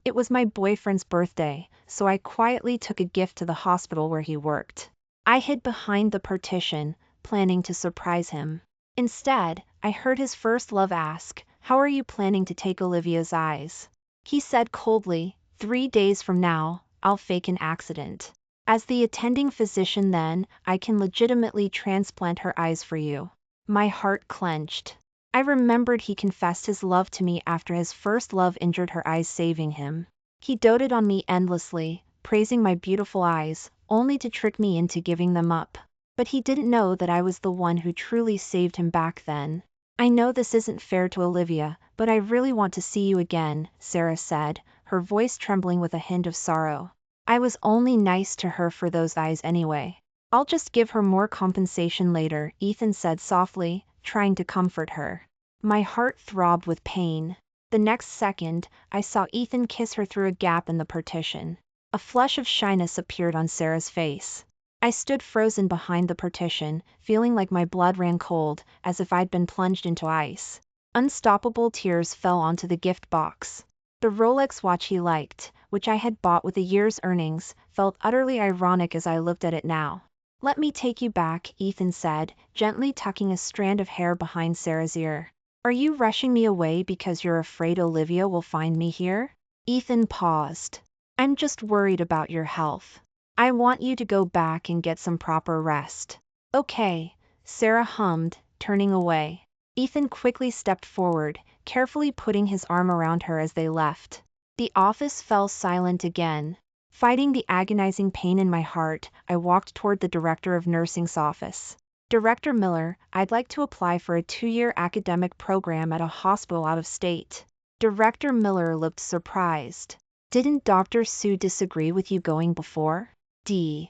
It was my boyfriend's birthday, so I quietly took a gift to the hospital where he worked. I hid behind the partition, planning to surprise him. Instead, I heard his first love ask, "How are you planning to take Olivia's eyes?" He said coldly, "3 days from now, I'll fake an accident. As the attending physician then, I can legitimately transplant her eyes for you." My heart clenched. I remembered he confessed his love to me after his first love injured her eyes, saving him. He doted on me endlessly, praising my beautiful eyes, only to trick me into giving them up. But he didn't know that I was the one who truly saved him back then. "I know this isn't fair to Olivia, but I really want to see you again," Sarah said, her voice trembling with a hint of sorrow. "I was only nice to her for those eyes anyway. I'll just give her more compensation later," Ethan said softly, trying to comfort her. My heart throbbed with pain. The next second, I saw Ethan kiss her through a gap in the partition. A flush of shyness appeared on Sarah's face. I stood frozen behind the partition, feeling like my blood ran cold, as if I'd been plunged into ice. Unstoppable tears fell onto the gift box. The Rolex watch he liked, which I had bought with a year's earnings, felt utterly ironic as I looked at it now. "Let me take you back," Ethan said, gently tucking a strand of hair behind Sarah's ear. "Are you rushing me away because you're afraid Olivia will find me here?" Ethan paused. "I'm just worried about your health. I want you to go back and get some proper rest." "Okay," Sarah hummed, turning away. Ethan quickly stepped forward, carefully putting his arm around her as they left. The office fell silent again. Fighting the agonizing pain in my heart, I walked toward the director of nursing's office. "Director Miller, I'd like to apply for a 2-year academic program at a hospital out of state." Director Miller looked surprised. "Didn't Dr. Sue disagree with you going before? Did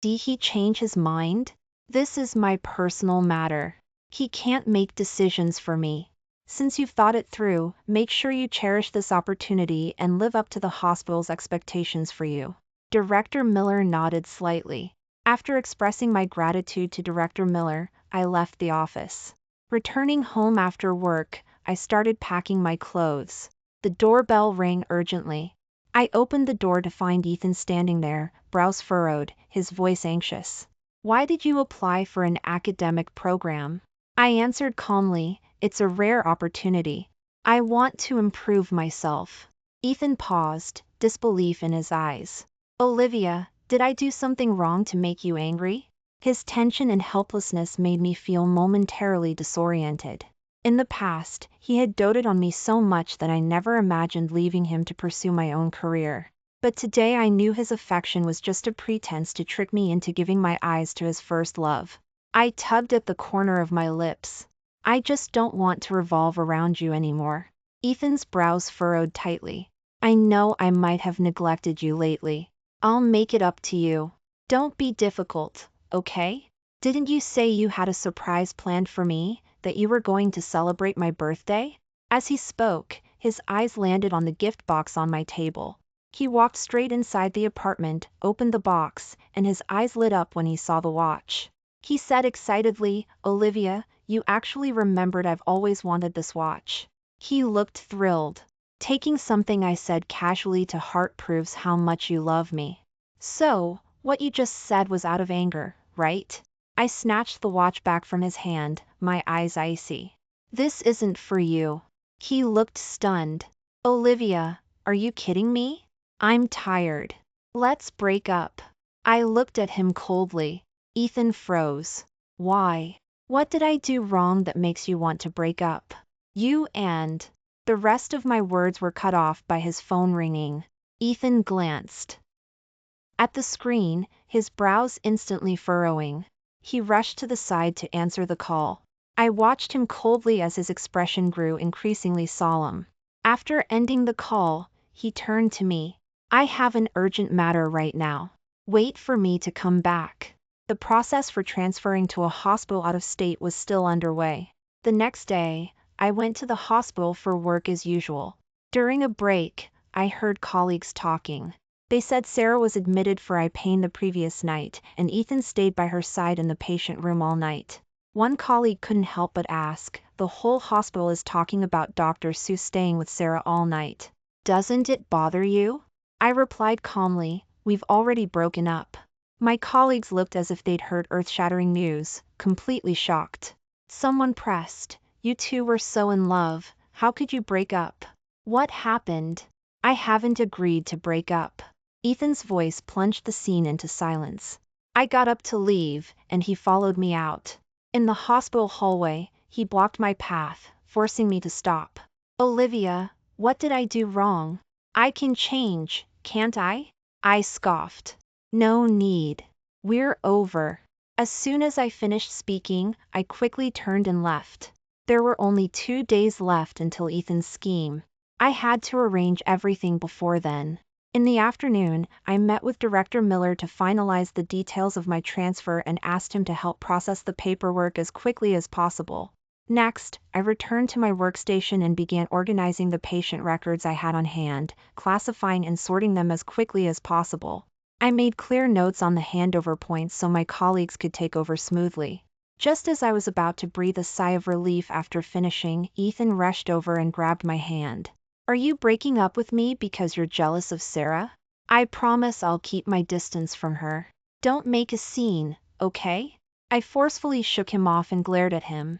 he change his mind?" "This is my personal matter. He can't make decisions for me. Since you've thought it through, make sure you cherish this opportunity and live up to the hospital's expectations for you." Director Miller nodded slightly. After expressing my gratitude to Director Miller, I left the office. Returning home after work, I started packing my clothes. The doorbell rang urgently. I opened the door to find Ethan standing there, brows furrowed, his voice anxious. "Why did you apply for an academic program?" I answered calmly, "It's a rare opportunity. I want to improve myself." Ethan paused, disbelief in his eyes. "Olivia, did I do something wrong to make you angry?" His tension and helplessness made me feel momentarily disoriented. In the past, he had doted on me so much that I never imagined leaving him to pursue my own career. But today I knew his affection was just a pretense to trick me into giving my eyes to his first love. I tugged at the corner of my lips. "I just don't want to revolve around you anymore." Ethan's brows furrowed tightly. "I know I might have neglected you lately. I'll make it up to you. Don't be difficult, okay? Didn't you say you had a surprise planned for me, that you were going to celebrate my birthday?" As he spoke, his eyes landed on the gift box on my table. He walked straight inside the apartment, opened the box, and his eyes lit up when he saw the watch. He said excitedly, "Olivia, you actually remembered. I've always wanted this watch." He looked thrilled. "Taking something I said casually to heart proves how much you love me." "So, what you just said was out of anger, right?" I snatched the watch back from his hand, my eyes icy. "This isn't for you." He looked stunned. "Olivia, are you kidding me? I'm tired. Let's break up." I looked at him coldly. Ethan froze. "Why? What did I do wrong that makes you want to break up?" "You and..." The rest of my words were cut off by his phone ringing. Ethan glanced at the screen, his brows instantly furrowing. He rushed to the side to answer the call. I watched him coldly as his expression grew increasingly solemn. After ending the call, he turned to me. "I have an urgent matter right now. Wait for me to come back." The process for transferring to a hospital out of state was still underway. The next day, I went to the hospital for work as usual. During a break, I heard colleagues talking. They said Sarah was admitted for eye pain the previous night, and Ethan stayed by her side in the patient room all night. One colleague couldn't help but ask, "The whole hospital is talking about Dr. Sue staying with Sarah all night. Doesn't it bother you? I replied calmly, we've already broken up. My colleagues looked as if they'd heard earth-shattering news, completely shocked. Someone pressed, you two were so in love, how could you break up? What happened? I haven't agreed to break up. Ethan's voice plunged the scene into silence. I got up to leave, and he followed me out. In the hospital hallway, he blocked my path, forcing me to stop. Olivia, what did I do wrong? I can change, can't I? I scoffed. No need. We're over. As soon as I finished speaking, I quickly turned and left. There were only 2 days left until Ethan's scheme. I had to arrange everything before then. In the afternoon, I met with Director Miller to finalize the details of my transfer and asked him to help process the paperwork as quickly as possible. Next, I returned to my workstation and began organizing the patient records I had on hand, classifying and sorting them as quickly as possible. I made clear notes on the handover points so my colleagues could take over smoothly. Just as I was about to breathe a sigh of relief after finishing, Ethan rushed over and grabbed my hand. Are you breaking up with me because you're jealous of Sarah? I promise I'll keep my distance from her. Don't make a scene, okay? I forcefully shook him off and glared at him.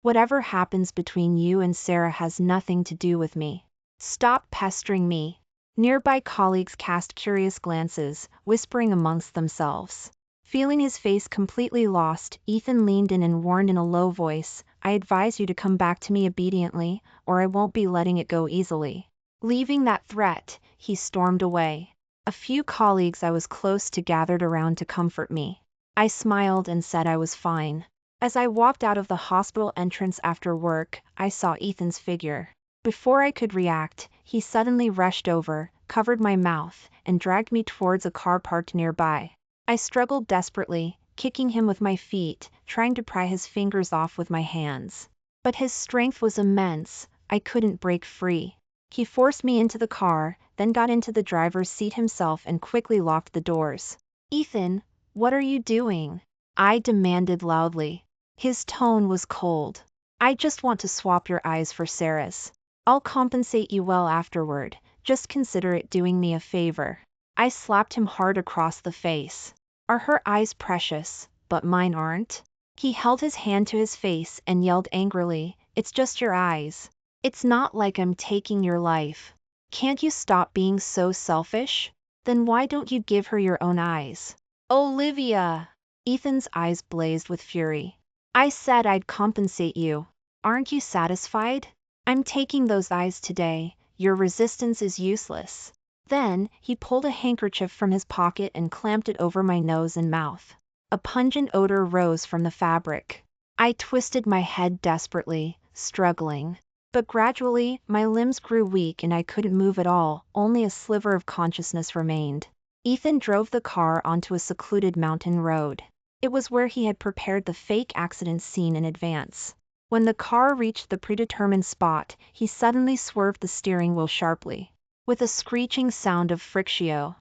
Whatever happens between you and Sarah has nothing to do with me. Stop pestering me. Nearby colleagues cast curious glances, whispering amongst themselves. Feeling his face completely lost, Ethan leaned in and warned in a low voice, I advise you to come back to me obediently, or I won't be letting it go easily. Leaving that threat, he stormed away. A few colleagues I was close to gathered around to comfort me. I smiled and said I was fine. As I walked out of the hospital entrance after work, I saw Ethan's figure. Before I could react, he suddenly rushed over, covered my mouth, and dragged me towards a car parked nearby. I struggled desperately, kicking him with my feet, trying to pry his fingers off with my hands. But his strength was immense, I couldn't break free. He forced me into the car, then got into the driver's seat himself and quickly locked the doors. Ethan, what are you doing? I demanded loudly. His tone was cold. I just want to swap your eyes for Sarah's. I'll compensate you well afterward, just consider it doing me a favor. I slapped him hard across the face. Are her eyes precious, but mine aren't? He held his hand to his face and yelled angrily, it's just your eyes. It's not like I'm taking your life. Can't you stop being so selfish? Then why don't you give her your own eyes? Olivia! Ethan's eyes blazed with fury. I said I'd compensate you. Aren't you satisfied? I'm taking those eyes today. Your resistance is useless. Then, he pulled a handkerchief from his pocket and clamped it over my nose and mouth. A pungent odor rose from the fabric. I twisted my head desperately, struggling. But gradually, my limbs grew weak and I couldn't move at all, only a sliver of consciousness remained. Ethan drove the car onto a secluded mountain road. It was where he had prepared the fake accident scene in advance. When the car reached the predetermined spot, he suddenly swerved the steering wheel sharply. With a screeching sound of friction,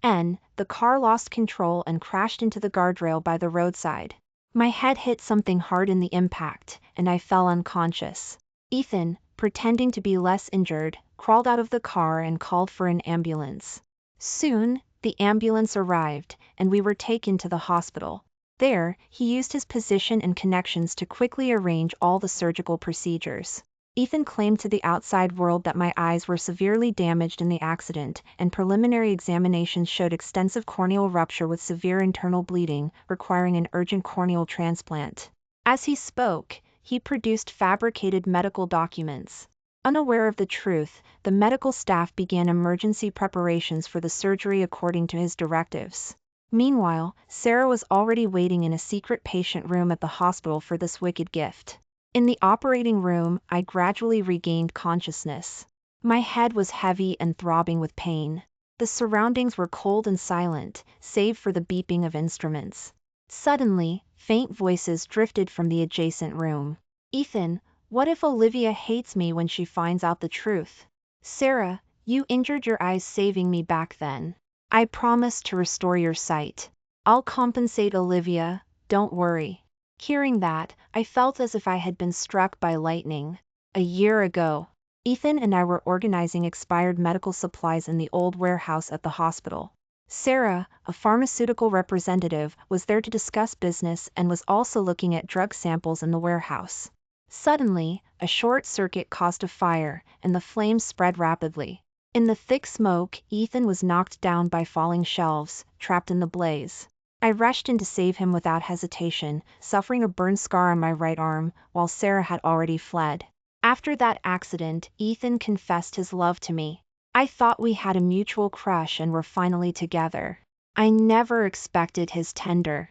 the car lost control and crashed into the guardrail by the roadside. My head hit something hard in the impact, and I fell unconscious. Ethan, pretending to be less injured, crawled out of the car and called for an ambulance. Soon, the ambulance arrived, and we were taken to the hospital. There, he used his position and connections to quickly arrange all the surgical procedures. Ethan claimed to the outside world that my eyes were severely damaged in the accident, and preliminary examinations showed extensive corneal rupture with severe internal bleeding, requiring an urgent corneal transplant. As he spoke, he produced fabricated medical documents. Unaware of the truth, the medical staff began emergency preparations for the surgery according to his directives. Meanwhile, Sarah was already waiting in a secret patient room at the hospital for this wicked gift. In the operating room, I gradually regained consciousness. My head was heavy and throbbing with pain. The surroundings were cold and silent, save for the beeping of instruments. Suddenly, faint voices drifted from the adjacent room. Ethan, what if Olivia hates me when she finds out the truth? Sarah, you injured your eyes saving me back then. I promise to restore your sight. I'll compensate Olivia, don't worry. Hearing that, I felt as if I had been struck by lightning. A year ago, Ethan and I were organizing expired medical supplies in the old warehouse at the hospital. Sarah, a pharmaceutical representative, was there to discuss business and was also looking at drug samples in the warehouse. Suddenly, a short circuit caused a fire, and the flames spread rapidly. In the thick smoke, Ethan was knocked down by falling shelves, trapped in the blaze. I rushed in to save him without hesitation, suffering a burn scar on my right arm, while Sarah had already fled. After that accident, Ethan confessed his love to me. I thought we had a mutual crush and were finally together. I never expected his tenderness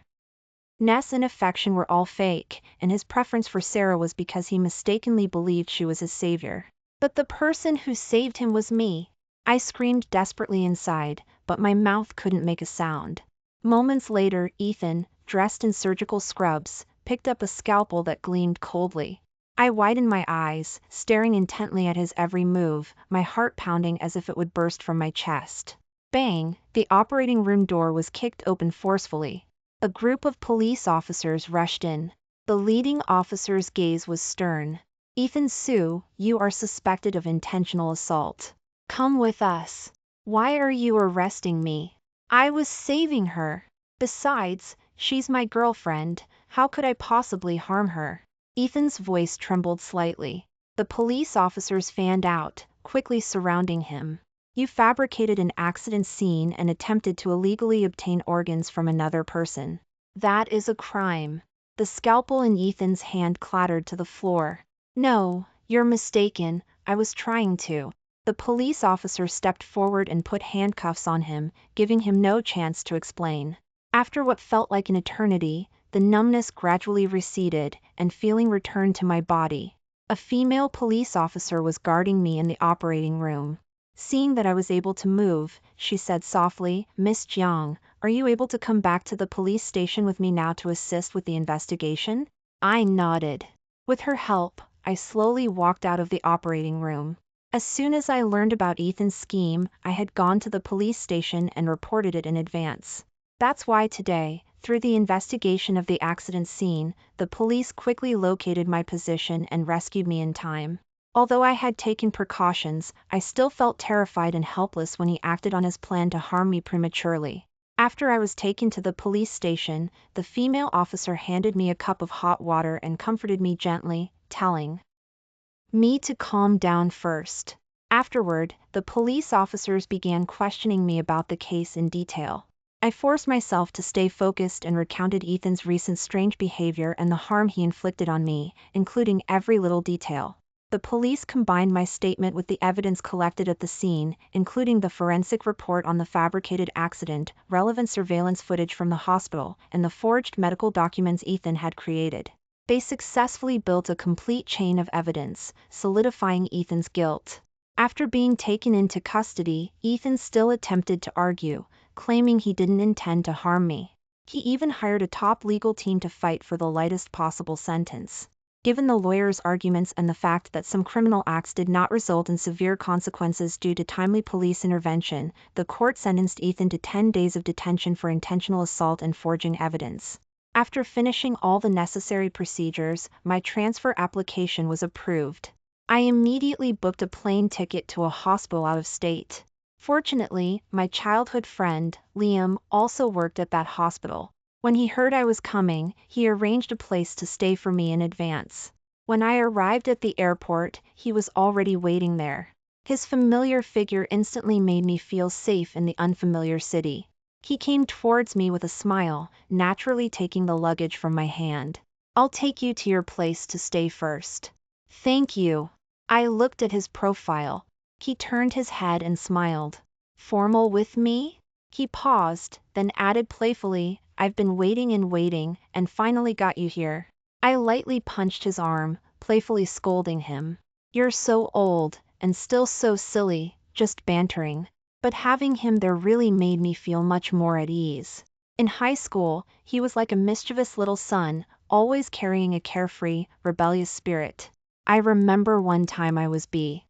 and affection were all fake, and his preference for Sarah was because he mistakenly believed she was his savior. But the person who saved him was me. I screamed desperately inside, but my mouth couldn't make a sound. Moments later, Ethan, dressed in surgical scrubs, picked up a scalpel that gleamed coldly. I widened my eyes, staring intently at his every move, my heart pounding as if it would burst from my chest. Bang! The operating room door was kicked open forcefully. A group of police officers rushed in. The leading officer's gaze was stern. "Ethan Sue, you are suspected of intentional assault. Come with us." "Why are you arresting me? I was saving her. Besides, she's my girlfriend, how could I possibly harm her?" Ethan's voice trembled slightly. The police officers fanned out, quickly surrounding him. "You fabricated an accident scene and attempted to illegally obtain organs from another person. That is a crime." The scalpel in Ethan's hand clattered to the floor. "No, you're mistaken, I was trying to." The police officer stepped forward and put handcuffs on him, giving him no chance to explain. After what felt like an eternity, the numbness gradually receded, and feeling returned to my body. A female police officer was guarding me in the operating room. Seeing that I was able to move, she said softly, "Miss Jiang, are you able to come back to the police station with me now to assist with the investigation?" I nodded. With her help, I slowly walked out of the operating room. As soon as I learned about Ethan's scheme, I had gone to the police station and reported it in advance. That's why today, through the investigation of the accident scene, the police quickly located my position and rescued me in time. Although I had taken precautions, I still felt terrified and helpless when he acted on his plan to harm me prematurely. After I was taken to the police station, the female officer handed me a cup of hot water and comforted me gently, telling me to calm down first. Afterward, the police officers began questioning me about the case in detail. I forced myself to stay focused and recounted Ethan's recent strange behavior and the harm he inflicted on me, including every little detail. The police combined my statement with the evidence collected at the scene, including the forensic report on the fabricated accident, relevant surveillance footage from the hospital, and the forged medical documents Ethan had created. They successfully built a complete chain of evidence, solidifying Ethan's guilt. After being taken into custody, Ethan still attempted to argue, claiming he didn't intend to harm me. He even hired a top legal team to fight for the lightest possible sentence. Given the lawyer's arguments and the fact that some criminal acts did not result in severe consequences due to timely police intervention, the court sentenced Ethan to 10 days of detention for intentional assault and forging evidence. After finishing all the necessary procedures, my transfer application was approved. I immediately booked a plane ticket to a hospital out of state. Fortunately, my childhood friend, Liam, also worked at that hospital. When he heard I was coming, he arranged a place to stay for me in advance. When I arrived at the airport, he was already waiting there. His familiar figure instantly made me feel safe in the unfamiliar city. He came towards me with a smile, naturally taking the luggage from my hand. "I'll take you to your place to stay first." "Thank you." I looked at his profile. He turned his head and smiled. "Formal with me?" He paused, then added playfully, "I've been waiting and finally got you here." I lightly punched his arm, playfully scolding him. "You're so old, and still so silly, just bantering." But having him there really made me feel much more at ease. In high school, he was like a mischievous little son, always carrying a carefree, rebellious spirit. I remember one time I was being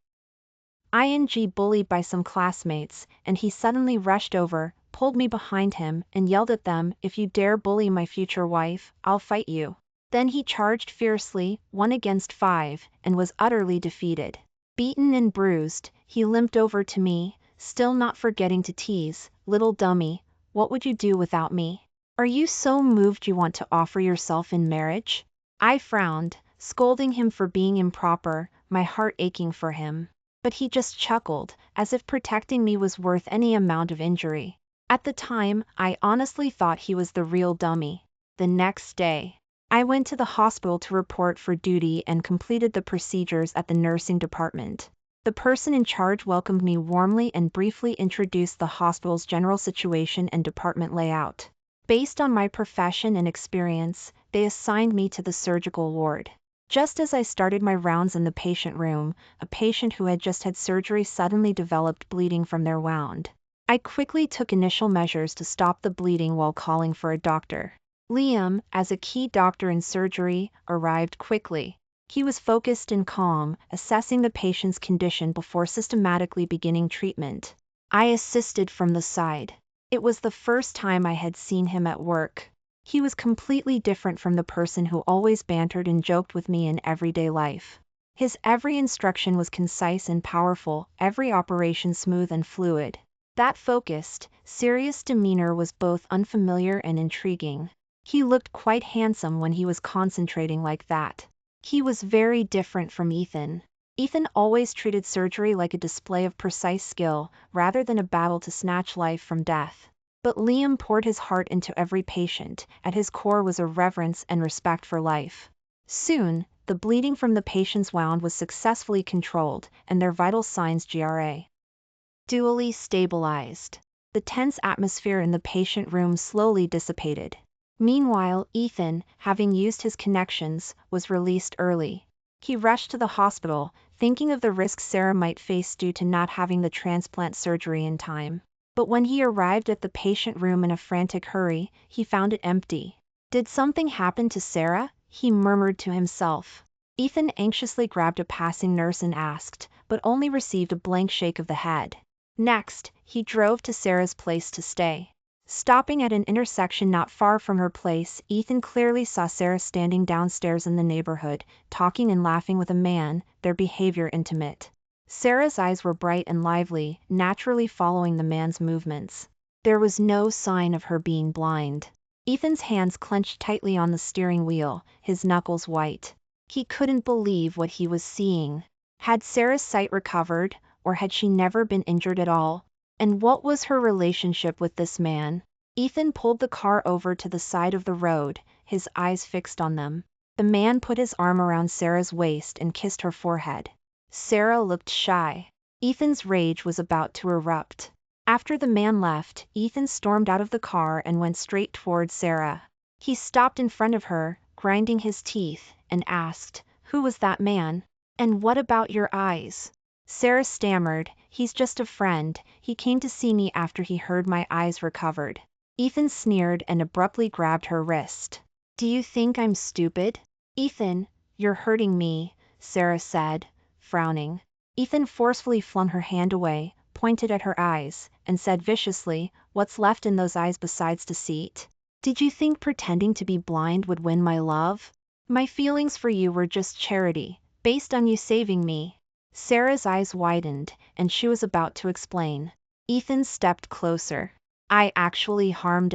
bullied by some classmates, and he suddenly rushed over, pulled me behind him, and yelled at them, "If you dare bully my future wife, I'll fight you." Then he charged fiercely, 1 against 5, and was utterly defeated. Beaten and bruised, he limped over to me, still not forgetting to tease, "Little dummy, what would you do without me? Are you so moved you want to offer yourself in marriage?" I frowned, scolding him for being improper, my heart aching for him. But he just chuckled, as if protecting me was worth any amount of injury. At the time, I honestly thought he was the real dummy. The next day, I went to the hospital to report for duty and completed the procedures at the nursing department. The person in charge welcomed me warmly and briefly introduced the hospital's general situation and department layout. Based on my profession and experience, they assigned me to the surgical ward. Just as I started my rounds in the patient room, a patient who had just had surgery suddenly developed bleeding from their wound. I quickly took initial measures to stop the bleeding while calling for a doctor. Liam, as a key doctor in surgery, arrived quickly. He was focused and calm, assessing the patient's condition before systematically beginning treatment. I assisted from the side. It was the first time I had seen him at work. He was completely different from the person who always bantered and joked with me in everyday life. His every instruction was concise and powerful, every operation smooth and fluid. That focused, serious demeanor was both unfamiliar and intriguing. He looked quite handsome when he was concentrating like that. He was very different from Ethan. Ethan always treated surgery like a display of precise skill, rather than a battle to snatch life from death. But Liam poured his heart into every patient. At his core was a reverence and respect for life. Soon, the bleeding from the patient's wound was successfully controlled, and their vital signs dually stabilized. The tense atmosphere in the patient room slowly dissipated. Meanwhile, Ethan, having used his connections, was released early. He rushed to the hospital, thinking of the risks Sarah might face due to not having the transplant surgery in time. But when he arrived at the patient room in a frantic hurry, he found it empty. "Did something happen to Sarah?" he murmured to himself. Ethan anxiously grabbed a passing nurse and asked, but only received a blank shake of the head. Next, he drove to Sarah's place to stay. Stopping at an intersection not far from her place, Ethan clearly saw Sarah standing downstairs in the neighborhood, talking and laughing with a man, their behavior intimate. Sarah's eyes were bright and lively, naturally following the man's movements. There was no sign of her being blind. Ethan's hands clenched tightly on the steering wheel, his knuckles white. He couldn't believe what he was seeing. Had Sarah's sight recovered, or had she never been injured at all? And what was her relationship with this man? Ethan pulled the car over to the side of the road, his eyes fixed on them. The man put his arm around Sarah's waist and kissed her forehead. Sarah looked shy. Ethan's rage was about to erupt. After the man left, Ethan stormed out of the car and went straight toward Sarah. He stopped in front of her, grinding his teeth, and asked, "Who was that man? And what about your eyes?" Sarah stammered, "He's just a friend, he came to see me after he heard my eyes recovered." Ethan sneered and abruptly grabbed her wrist. "Do you think I'm stupid?" "Ethan, you're hurting me," Sarah said, frowning. Ethan forcefully flung her hand away, pointed at her eyes, and said viciously, "What's left in those eyes besides deceit? Did you think pretending to be blind would win my love? My feelings for you were just charity, based on you saving me." Sarah's eyes widened, and she was about to explain. Ethan stepped closer. "I actually harmed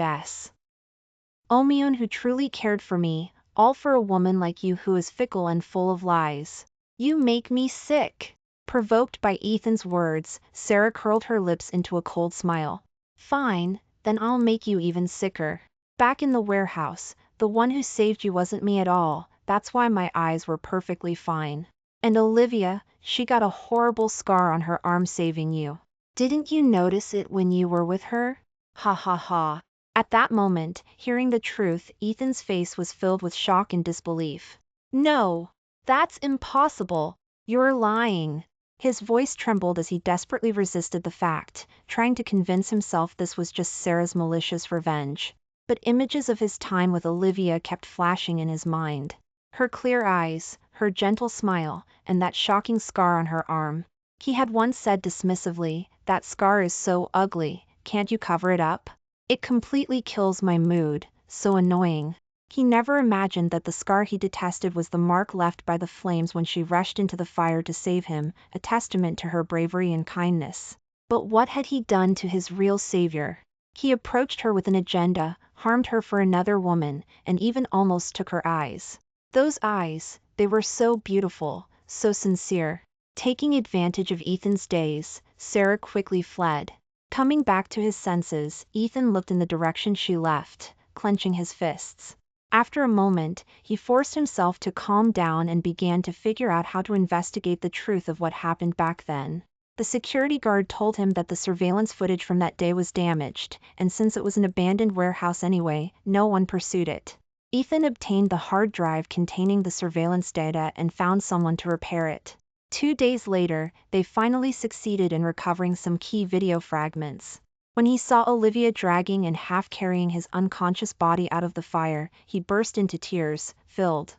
Omion who truly cared for me, all for a woman like you who is fickle and full of lies. You make me sick." Provoked by Ethan's words, Sarah curled her lips into a cold smile. "Fine, then I'll make you even sicker. Back in the warehouse, the one who saved you wasn't me at all, that's why my eyes were perfectly fine. And Olivia, she got a horrible scar on her arm saving you. Didn't you notice it when you were with her? Ha ha ha." At that moment, hearing the truth, Ethan's face was filled with shock and disbelief. "No, that's impossible. You're lying." His voice trembled as he desperately resisted the fact, trying to convince himself this was just Sarah's malicious revenge. But images of his time with Olivia kept flashing in his mind. Her clear eyes, her gentle smile, and that shocking scar on her arm. He had once said dismissively, "That scar is so ugly, can't you cover it up? It completely kills my mood, so annoying." He never imagined that the scar he detested was the mark left by the flames when she rushed into the fire to save him, a testament to her bravery and kindness. But what had he done to his real savior? He approached her with an agenda, harmed her for another woman, and even almost took her eyes. Those eyes, they were so beautiful, so sincere. Taking advantage of Ethan's daze, Sarah quickly fled. Coming back to his senses, Ethan looked in the direction she left, clenching his fists. After a moment, he forced himself to calm down and began to figure out how to investigate the truth of what happened back then. The security guard told him that the surveillance footage from that day was damaged, and since it was an abandoned warehouse anyway, no one pursued it. Ethan obtained the hard drive containing the surveillance data and found someone to repair it. 2 days later, they finally succeeded in recovering some key video fragments. When he saw Olivia dragging and half-carrying his unconscious body out of the fire, he burst into tears, filled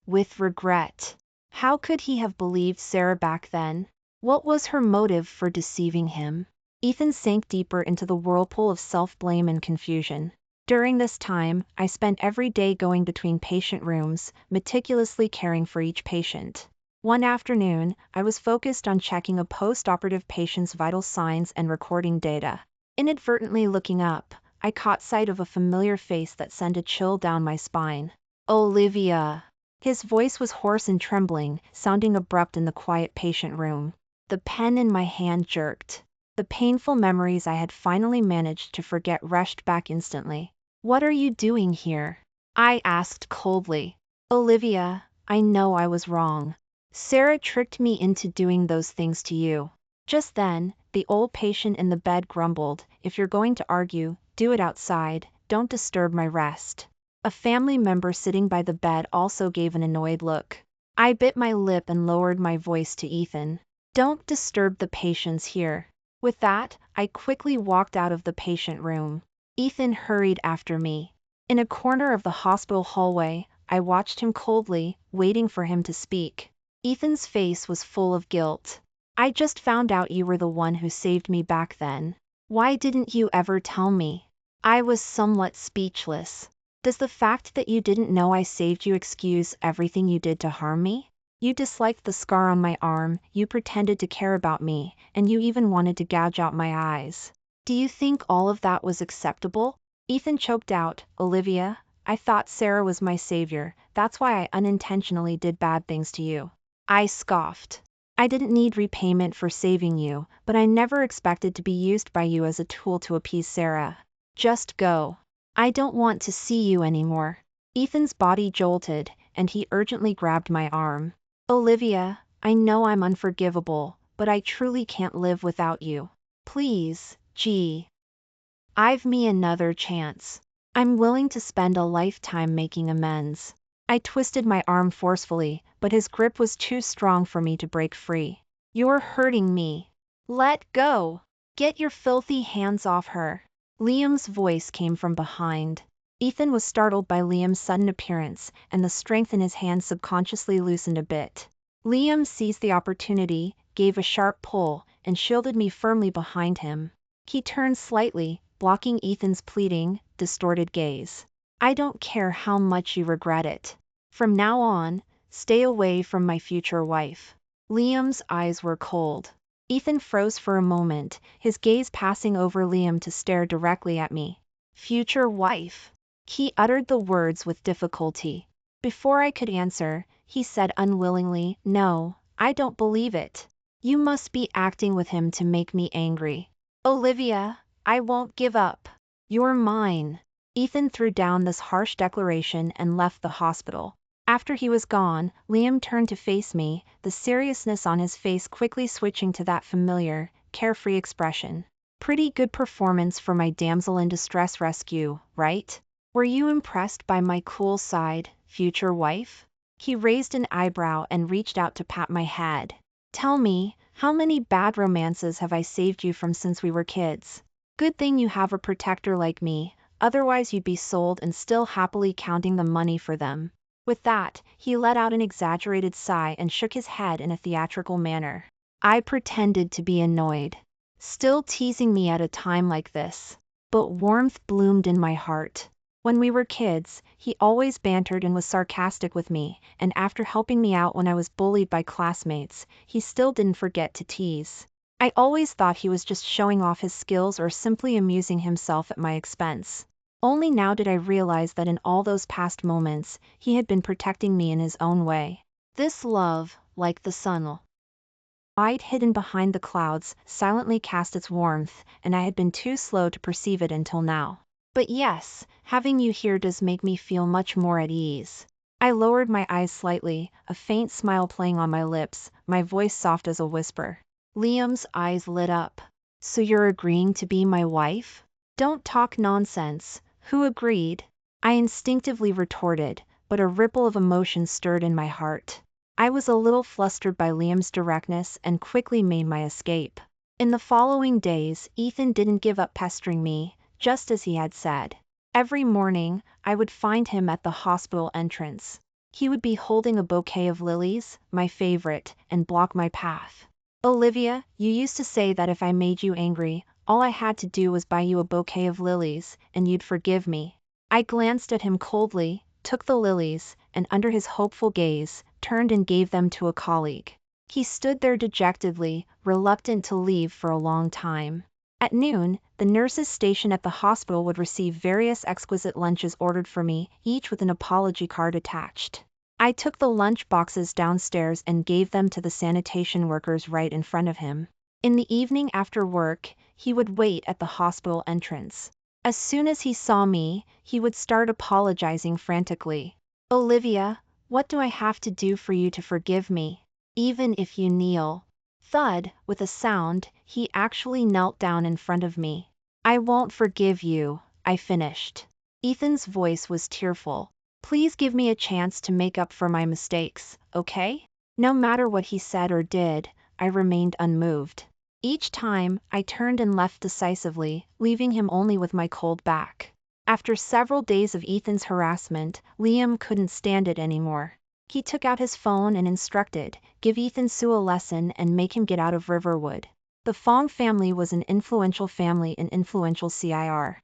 with regret. How could he have believed Sarah back then? What was her motive for deceiving him? Ethan sank deeper into the whirlpool of self-blame and confusion. During this time, I spent every day going between patient rooms, meticulously caring for each patient. One afternoon, I was focused on checking a post-operative patient's vital signs and recording data. Inadvertently looking up, I caught sight of a familiar face that sent a chill down my spine. Olivia! His voice was hoarse and trembling, sounding abrupt in the quiet patient room. The pen in my hand jerked. The painful memories I had finally managed to forget rushed back instantly. What are you doing here? I asked coldly. Olivia, I know I was wrong. Sarah tricked me into doing those things to you. Just then, the old patient in the bed grumbled, if you're going to argue, do it outside, don't disturb my rest. A family member sitting by the bed also gave an annoyed look. I bit my lip and lowered my voice to Ethan. Don't disturb the patients here. With that, I quickly walked out of the patient room. Ethan hurried after me. In a corner of the hospital hallway, I watched him coldly, waiting for him to speak. Ethan's face was full of guilt. I just found out you were the one who saved me back then. Why didn't you ever tell me? I was somewhat speechless. Does the fact that you didn't know I saved you excuse everything you did to harm me? You disliked the scar on my arm, you pretended to care about me, and you even wanted to gouge out my eyes. Do you think all of that was acceptable? Ethan choked out, Olivia, I thought Sarah was my savior, that's why I unintentionally did bad things to you. I scoffed. I didn't need repayment for saving you, but I never expected to be used by you as a tool to appease Sarah. Just go. I don't want to see you anymore. Ethan's body jolted, and he urgently grabbed my arm. Olivia, I know I'm unforgivable, but I truly can't live without you. Please, give me another chance. I'm willing to spend a lifetime making amends. I twisted my arm forcefully, but his grip was too strong for me to break free. You're hurting me. Let go. Get your filthy hands off her. Liam's voice came from behind. Ethan was startled by Liam's sudden appearance, and the strength in his hand subconsciously loosened a bit. Liam seized the opportunity, gave a sharp pull, and shielded me firmly behind him. He turned slightly, blocking Ethan's pleading, distorted gaze. I don't care how much you regret it. From now on, stay away from my future wife. Liam's eyes were cold. Ethan froze for a moment, his gaze passing over Liam to stare directly at me. Future wife. He uttered the words with difficulty. Before I could answer, he said unwillingly, no, I don't believe it. You must be acting with him to make me angry. Olivia, I won't give up. You're mine. Ethan threw down this harsh declaration and left the hospital. After he was gone, Liam turned to face me, the seriousness on his face quickly switching to that familiar, carefree expression. Pretty good performance for my damsel in distress rescue, right? Were you impressed by my cool side, future wife? He raised an eyebrow and reached out to pat my head. Tell me, how many bad romances have I saved you from since we were kids? Good thing you have a protector like me, otherwise you'd be sold and still happily counting the money for them. With that, he let out an exaggerated sigh and shook his head in a theatrical manner. I pretended to be annoyed. Still teasing me at a time like this. But warmth bloomed in my heart. When we were kids, he always bantered and was sarcastic with me, and after helping me out when I was bullied by classmates, he still didn't forget to tease. I always thought he was just showing off his skills or simply amusing himself at my expense. Only now did I realize that in all those past moments, he had been protecting me in his own way. This love, like the sun, light hidden behind the clouds, silently cast its warmth, and I had been too slow to perceive it until now. But yes, having you here does make me feel much more at ease. I lowered my eyes slightly, a faint smile playing on my lips, my voice soft as a whisper. Liam's eyes lit up. So you're agreeing to be my wife? Don't talk nonsense. Who agreed? I instinctively retorted, but a ripple of emotion stirred in my heart. I was a little flustered by Liam's directness and quickly made my escape. In the following days, Ethan didn't give up pestering me, just as he had said. Every morning, I would find him at the hospital entrance. He would be holding a bouquet of lilies, my favorite, and block my path. Olivia, you used to say that if I made you angry, all I had to do was buy you a bouquet of lilies, and you'd forgive me. I glanced at him coldly, took the lilies, and under his hopeful gaze, turned and gave them to a colleague. He stood there dejectedly, reluctant to leave for a long time. At noon, the nurses stationed at the hospital would receive various exquisite lunches ordered for me, each with an apology card attached. I took the lunch boxes downstairs and gave them to the sanitation workers right in front of him. In the evening after work, he would wait at the hospital entrance. As soon as he saw me, he would start apologizing frantically. Olivia, what do I have to do for you to forgive me? Even if you kneel. Thud, with a sound, he actually knelt down in front of me. I won't forgive you, I finished. Ethan's voice was tearful. Please give me a chance to make up for my mistakes, okay? No matter what he said or did, I remained unmoved. Each time, I turned and left decisively, leaving him only with my cold back. After several days of Ethan's harassment, Liam couldn't stand it anymore. He took out his phone and instructed, give Ethan Sue a lesson and make him get out of Riverwood. The Fong family was an influential family in influential CIR.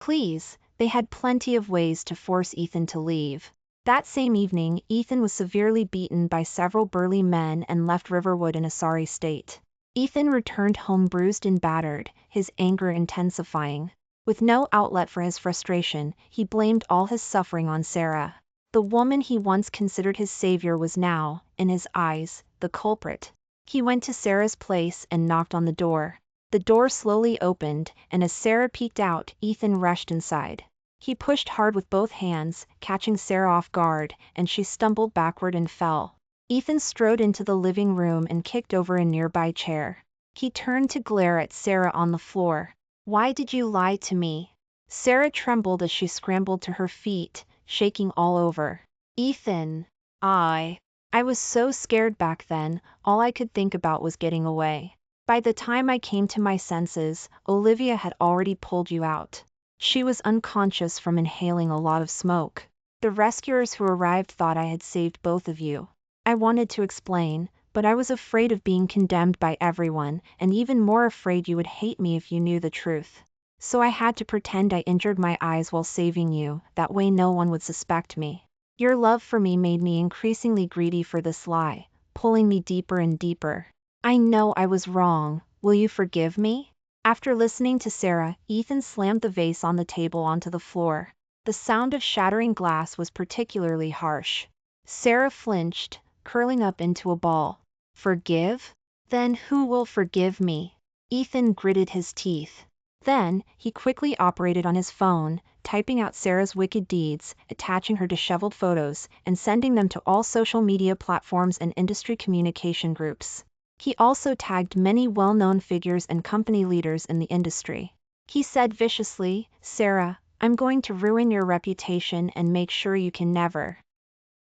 Please, they had plenty of ways to force Ethan to leave. That same evening, Ethan was severely beaten by several burly men and left Riverwood in a sorry state. Ethan returned home bruised and battered, his anger intensifying. With no outlet for his frustration, he blamed all his suffering on Sarah. The woman he once considered his savior was now, in his eyes, the culprit. He went to Sarah's place and knocked on the door. The door slowly opened, and as Sarah peeked out, Ethan rushed inside. He pushed hard with both hands, catching Sarah off guard, and she stumbled backward and fell. Ethan strode into the living room and kicked over a nearby chair. He turned to glare at Sarah on the floor. Why did you lie to me? Sarah trembled as she scrambled to her feet, shaking all over. Ethan, I was so scared back then, all I could think about was getting away. By the time I came to my senses, Olivia had already pulled you out. She was unconscious from inhaling a lot of smoke. The rescuers who arrived thought I had saved both of you. I wanted to explain, but I was afraid of being condemned by everyone, and even more afraid you would hate me if you knew the truth. So I had to pretend I injured my eyes while saving you, that way no one would suspect me. Your love for me made me increasingly greedy for this lie, pulling me deeper and deeper. I know I was wrong, will you forgive me? After listening to Sarah, Ethan slammed the vase on the table onto the floor. The sound of shattering glass was particularly harsh. Sarah flinched, curling up into a ball. Forgive? Then who will forgive me? Ethan gritted his teeth. Then, he quickly operated on his phone, typing out Sarah's wicked deeds, attaching her disheveled photos, and sending them to all social media platforms and industry communication groups. He also tagged many well-known figures and company leaders in the industry. He said viciously, Sarah, I'm going to ruin your reputation and make sure you can never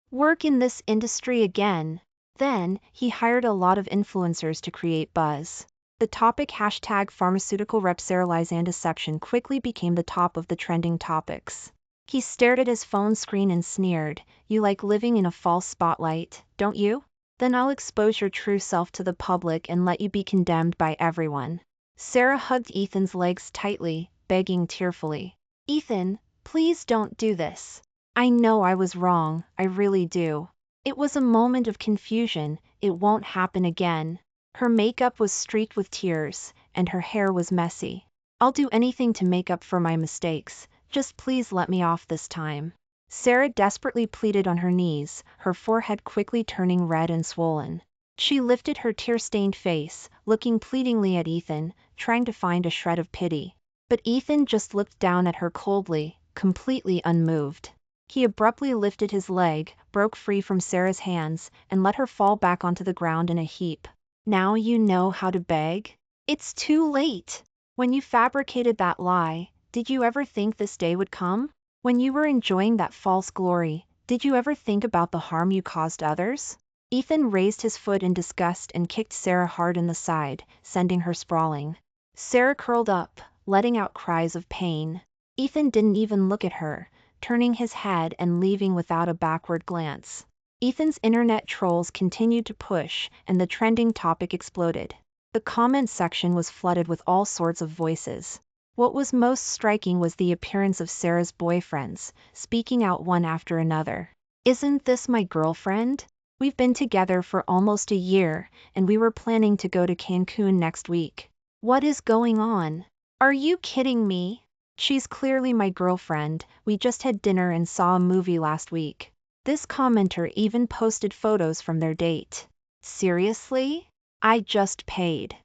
work in this industry again. Then, he hired a lot of influencers to create buzz. The topic #pharmaceutical rep Sarah Lysanda's section quickly became the top of the trending topics. He stared at his phone screen and sneered, you like living in a false spotlight, don't you? Then I'll expose your true self to the public and let you be condemned by everyone. Sarah hugged Ethan's legs tightly, begging tearfully. Ethan, Please don't do this. I know I was wrong, I really do. It was a moment of confusion, it won't happen again. Her makeup was streaked with tears, and her hair was messy. I'll do anything to make up for my mistakes, just please let me off this time. Sarah desperately pleaded on her knees, her forehead quickly turning red and swollen. She lifted her tear-stained face, looking pleadingly at Ethan, trying to find a shred of pity. But Ethan just looked down at her coldly, completely unmoved. He abruptly lifted his leg, broke free from Sarah's hands, and let her fall back onto the ground in a heap. Now you know how to beg? It's too late. When you fabricated that lie, did you ever think this day would come? When you were enjoying that false glory, did you ever think about the harm you caused others? Ethan raised his foot in disgust and kicked Sarah hard in the side, sending her sprawling. Sarah curled up, letting out cries of pain. Ethan didn't even look at her, turning his head and leaving without a backward glance. Ethan's internet trolls continued to push, and the trending topic exploded. The comment section was flooded with all sorts of voices. What was most striking was the appearance of Sarah's boyfriends, speaking out one after another. Isn't this my girlfriend? We've been together for almost a year, and we were planning to go to Cancun next week. What is going on? Are you kidding me? She's clearly my girlfriend, we just had dinner and saw a movie last week. This commenter even posted photos from their date. Seriously? I just paid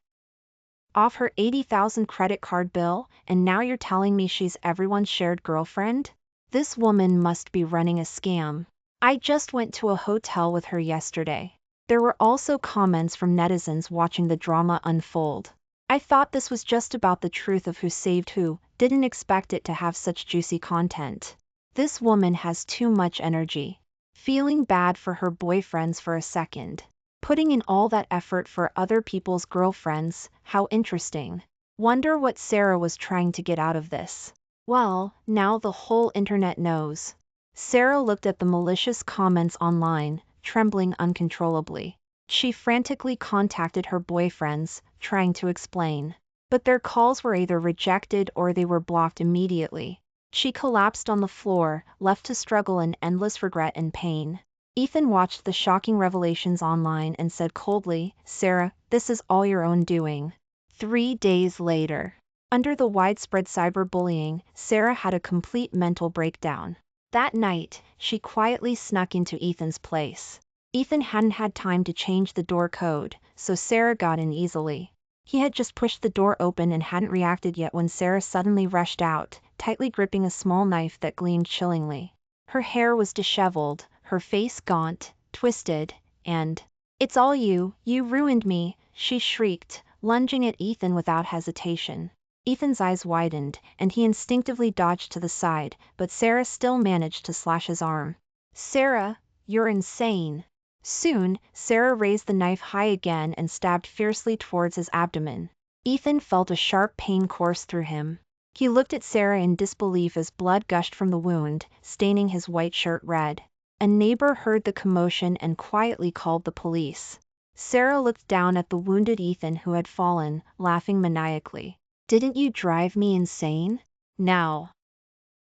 off her $80,000 credit card bill, and now you're telling me she's everyone's shared girlfriend? This woman must be running a scam. I just went to a hotel with her yesterday. There were also comments from netizens watching the drama unfold. I thought this was just about the truth of who saved who, didn't expect it to have such juicy content. This woman has too much energy. Feeling bad for her boyfriends for a second. Putting in all that effort for other people's girlfriends, how interesting. Wonder what Sarah was trying to get out of this. Well, now the whole internet knows. Sarah looked at the malicious comments online, trembling uncontrollably. She frantically contacted her boyfriends, trying to explain. But their calls were either rejected or they were blocked immediately. She collapsed on the floor, left to struggle in endless regret and pain. Ethan watched the shocking revelations online and said coldly, Sarah, this is all your own doing. 3 days later. Under the widespread cyberbullying, Sarah had a complete mental breakdown. That night, she quietly snuck into Ethan's place. Ethan hadn't had time to change the door code, so Sarah got in easily. He had just pushed the door open and hadn't reacted yet when Sarah suddenly rushed out, tightly gripping a small knife that gleamed chillingly. Her hair was disheveled, her face gaunt, twisted, and, "It's all you ruined me," she shrieked, lunging at Ethan without hesitation. Ethan's eyes widened, and he instinctively dodged to the side, but Sarah still managed to slash his arm. Sarah, you're insane. Soon, Sarah raised the knife high again and stabbed fiercely towards his abdomen. Ethan felt a sharp pain course through him. He looked at Sarah in disbelief as blood gushed from the wound, staining his white shirt red. A neighbor heard the commotion and quietly called the police. Sarah looked down at the wounded Ethan who had fallen, laughing maniacally. Didn't you drive me insane? Now.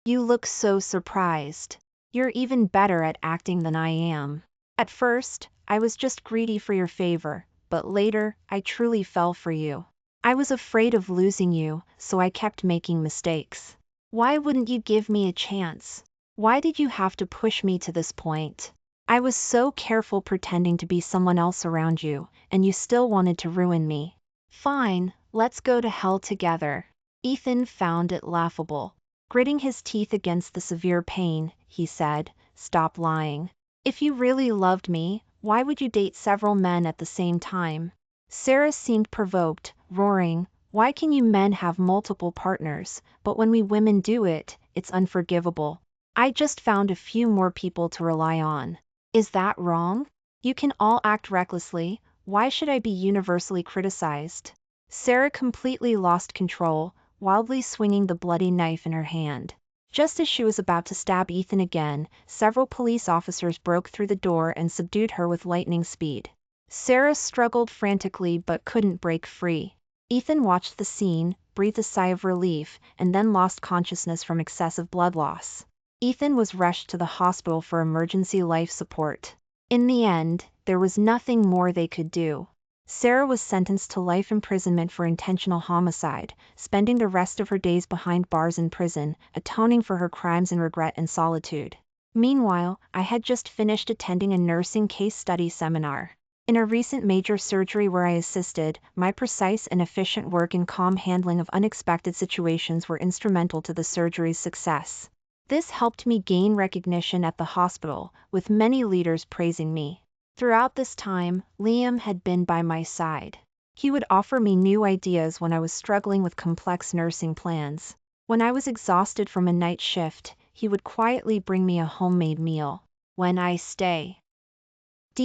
You look so surprised. You're even better at acting than I am. At first, I was just greedy for your favor, but later, I truly fell for you. I was afraid of losing you, so I kept making mistakes. Why wouldn't you give me a chance? Why did you have to push me to this point? I was so careful pretending to be someone else around you, and you still wanted to ruin me. Fine, let's go to hell together. Ethan found it laughable. Gritting his teeth against the severe pain, he said, "Stop lying. If you really loved me, why would you date several men at the same time?" Sarah seemed provoked, roaring, "Why can you men have multiple partners, but when we women do it, it's unforgivable? I just found a few more people to rely on. Is that wrong? You can all act recklessly, why should I be universally criticized?" Sarah completely lost control, wildly swinging the bloody knife in her hand. Just as she was about to stab Ethan again, several police officers broke through the door and subdued her with lightning speed. Sarah struggled frantically but couldn't break free. Ethan watched the scene, breathed a sigh of relief, and then lost consciousness from excessive blood loss. Ethan was rushed to the hospital for emergency life support. In the end, there was nothing more they could do. Sarah was sentenced to life imprisonment for intentional homicide, spending the rest of her days behind bars in prison, atoning for her crimes in regret and solitude. Meanwhile, I had just finished attending a nursing case study seminar. In a recent major surgery where I assisted, my precise and efficient work and calm handling of unexpected situations were instrumental to the surgery's success. This helped me gain recognition at the hospital, with many leaders praising me. Throughout this time, Liam had been by my side. He would offer me new ideas when I was struggling with complex nursing plans. When I was exhausted from a night shift, he would quietly bring me a homemade meal. When I stay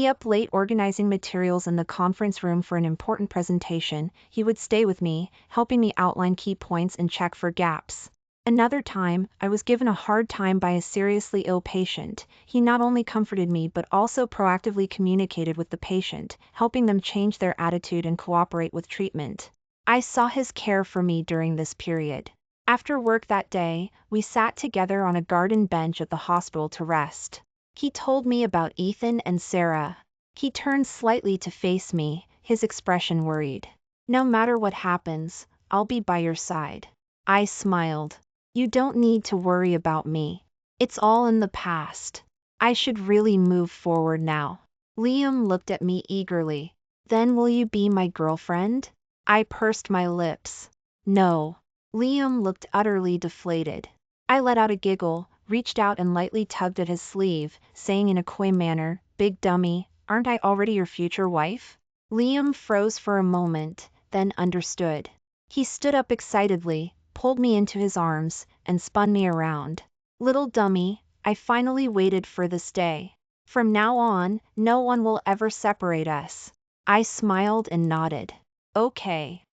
up late organizing materials in the conference room for an important presentation, he would stay with me, helping me outline key points and check for gaps. Another time, I was given a hard time by a seriously ill patient. He not only comforted me but also proactively communicated with the patient, helping them change their attitude and cooperate with treatment. I saw his care for me during this period. After work that day, we sat together on a garden bench at the hospital to rest. He told me about Ethan and Sarah. He turned slightly to face me, his expression worried. No matter what happens, I'll be by your side. I smiled. You don't need to worry about me. It's all in the past. I should really move forward now. Liam looked at me eagerly. Then will you be my girlfriend? I pursed my lips. No. Liam looked utterly deflated. I let out a giggle, reached out and lightly tugged at his sleeve, saying in a coy manner, "Big dummy, aren't I already your future wife?" Liam froze for a moment, then understood. He stood up excitedly, pulled me into his arms, and spun me around. Little dummy, I finally waited for this day. From now on, no one will ever separate us. I smiled and nodded. Okay.